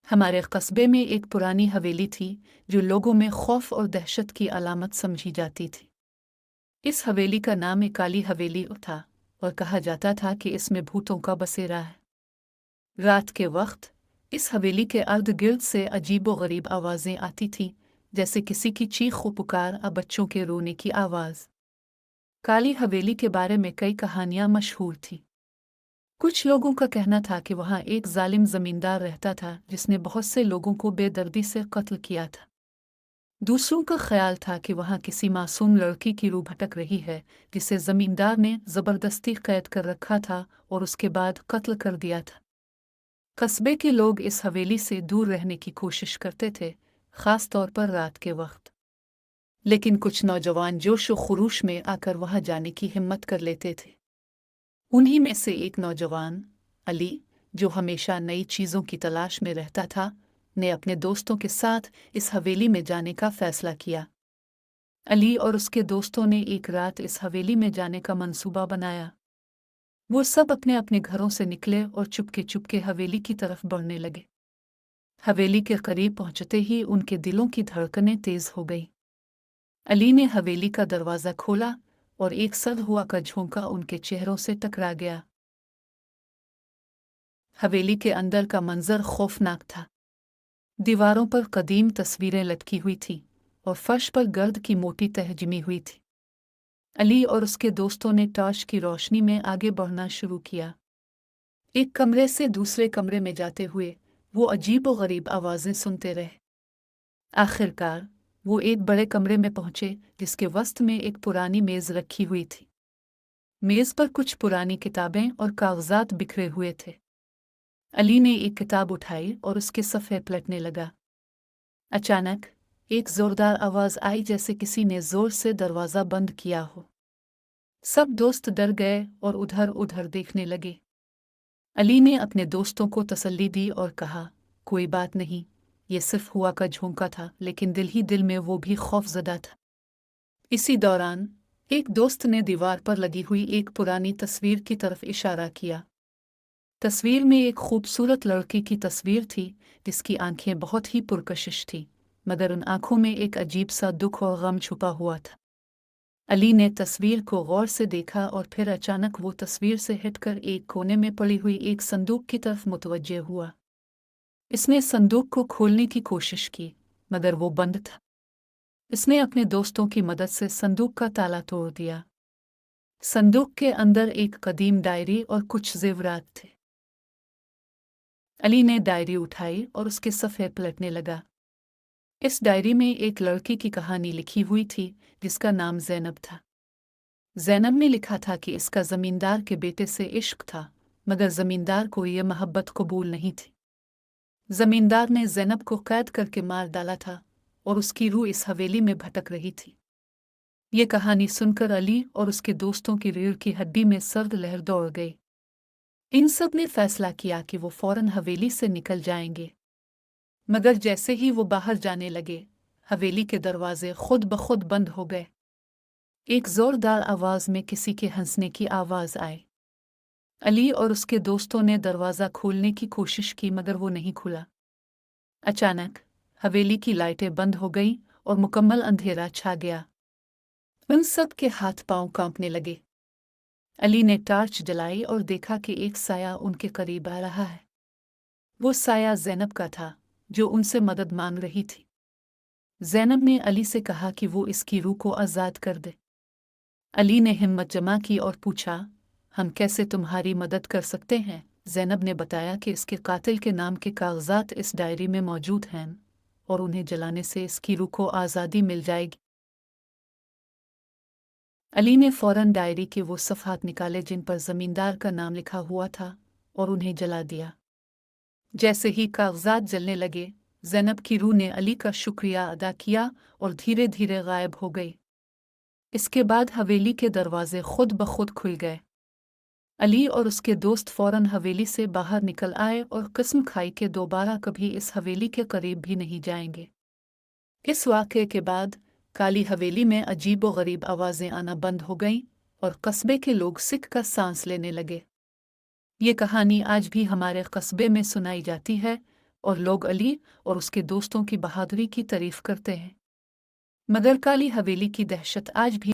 हमारे कस्बे में एक पुरानी हवेली थी जो लोगों में खौफ और दहशत की अलामत समझी जाती थी। इस हवेली का नाम एक काली हवेली था और कहा जाता था कि इसमें भूतों का बसेरा है। रात के वक्त इस हवेली के अर्द गिर्द से अजीबो गरीब आवाज़ें आती थीं, जैसे किसी की चीख व पुकार और बच्चों के रोने की आवाज़। काली हवेली के बारे में कई कहानियां मशहूर थीं। कुछ लोगों का कहना था कि वहां एक जालिम जमींदार रहता था जिसने बहुत से लोगों को बेदर्दी से कत्ल किया था। दूसरों का ख्याल था कि वहां किसी मासूम लड़की की रूह भटक रही है जिसे जमींदार ने जबरदस्ती कैद कर रखा था और उसके बाद कत्ल कर दिया था। कस्बे के लोग इस हवेली से दूर रहने की कोशिश करते थे, खास तौर पर रात के वक्त। लेकिन कुछ नौजवान जोश व खरूश में आकर वहां जाने की हिम्मत कर लेते थे। उन्हीं में से एक नौजवान अली, जो हमेशा नई चीज़ों की तलाश में रहता था, ने अपने दोस्तों के साथ इस हवेली में जाने का फैसला किया। अली और उसके दोस्तों ने एक रात इस हवेली में जाने का मंसूबा बनाया। वो सब अपने अपने घरों से निकले और चुपके चुपके हवेली की तरफ बढ़ने लगे। हवेली के करीब पहुंचते ही उनके दिलों की धड़कनें तेज हो गई। अली ने हवेली का दरवाज़ा खोला और एक सद हुआ का झोंका उनके चेहरों से टकरा गया। हवेली के अंदर का मंजर खौफनाक था। दीवारों पर कदीम तस्वीरें लटकी हुई थीं और फर्श पर गर्द की मोटी तह जमी हुई थी। अली और उसके दोस्तों ने टॉर्च की रोशनी में आगे बढ़ना शुरू किया। एक कमरे से दूसरे कमरे में जाते हुए वो अजीब व गरीब आवाज़ें सुनते रहे। आखिरकार वो एक बड़े कमरे में पहुंचे जिसके वस्त में एक पुरानी मेज़ रखी हुई थी। मेज़ पर कुछ पुरानी किताबें और कागजात बिखरे हुए थे। अली ने एक किताब उठाई और उसके सफ़े पलटने लगा। अचानक एक जोरदार आवाज़ आई, जैसे किसी ने जोर से दरवाज़ा बंद किया हो। सब दोस्त डर गए और उधर उधर देखने लगे। अली ने अपने दोस्तों को तसल्ली दी और कहा, कोई बात नहीं, ये सिर्फ हुआ का झोंका था। लेकिन दिल ही दिल में वो भी खौफजदा था। इसी दौरान एक दोस्त ने दीवार पर लगी हुई एक पुरानी तस्वीर की तरफ इशारा किया। तस्वीर में एक खूबसूरत लड़की की तस्वीर थी जिसकी आंखें बहुत ही पुरकशिश थीं, मगर उन आंखों में एक अजीब सा दुख और गम छुपा हुआ था। अली ने तस्वीर को गौर से देखा और फिर अचानक वो तस्वीर से हटकर एक कोने में पड़ी हुई एक संदूक की तरफ मुतवज्जे हुआ। इसने संदूक को खोलने की कोशिश की, मगर वो बंद था। इसने अपने दोस्तों की मदद से संदूक का ताला तोड़ दिया। संदूक के अंदर एक कदीम डायरी और कुछ जेवरात थे। अली ने डायरी उठाई और उसके सफ़े पलटने लगा। इस डायरी में एक लड़की की कहानी लिखी हुई थी जिसका नाम ज़ैनब था। ज़ैनब ने लिखा था कि इसका ज़मींदार के बेटे से इश्क था, मगर ज़मींदार को यह मोहब्बत कबूल नहीं थी। ज़मींदार ने ज़ैनब को कैद करके मार डाला था और उसकी रूह इस हवेली में भटक रही थी। ये कहानी सुनकर अली और उसके दोस्तों की रीढ़ की हड्डी में सर्द लहर दौड़ गई। इन सब ने फैसला किया कि वो फौरन हवेली से निकल जाएंगे। मगर जैसे ही वो बाहर जाने लगे, हवेली के दरवाजे खुद ब खुद बंद हो गए। एक जोरदार आवाज़ में किसी के हंसने की आवाज़ आई। अली और उसके दोस्तों ने दरवाज़ा खोलने की कोशिश की, मगर वो नहीं खुला। अचानक हवेली की लाइटें बंद हो गईं और मुकम्मल अंधेरा छा गया। उन सब के हाथ पांव कांपने लगे। अली ने टार्च जलाई और देखा कि एक साया उनके करीब आ रहा है। वो साया ज़ैनब का था, जो उनसे मदद मांग रही थी। ज़ैनब ने अली से कहा कि वो इसकी रूह को आज़ाद कर दे। अली ने हिम्मत जमा की और पूछा, हम कैसे तुम्हारी मदद कर सकते हैं? ज़ैनब ने बताया कि इसके कातिल के नाम के कागजात इस डायरी में मौजूद हैं और उन्हें जलाने से इसकी रूह को आज़ादी मिल जाएगी। अली ने फौरन डायरी के वो सफ़हात निकाले जिन पर ज़मींदार का नाम लिखा हुआ था और उन्हें जला दिया। जैसे ही कागजात जलने लगे, ज़ैनब की रूह ने अली का शुक्रिया अदा किया और धीरे धीरे गायब हो गई। इसके बाद हवेली के दरवाजे खुद ब खुद खुल गए। अली और उसके दोस्त फौरन हवेली से बाहर निकल आए और कसम खाई कि दोबारा कभी इस हवेली के करीब भी नहीं जाएंगे। इस वाक़े के बाद काली हवेली में अजीब व गरीब आवाज़ें आना बंद हो गईं और कस्बे के लोग सिक कर सांस लेने लगे। ये कहानी आज भी हमारे कस्बे में सुनाई जाती है اور لوگ علی اور اس کے دوستوں کی بہادری کی تعریف کرتے ہیں، مگر کالی حویلی کی دہشت آج بھی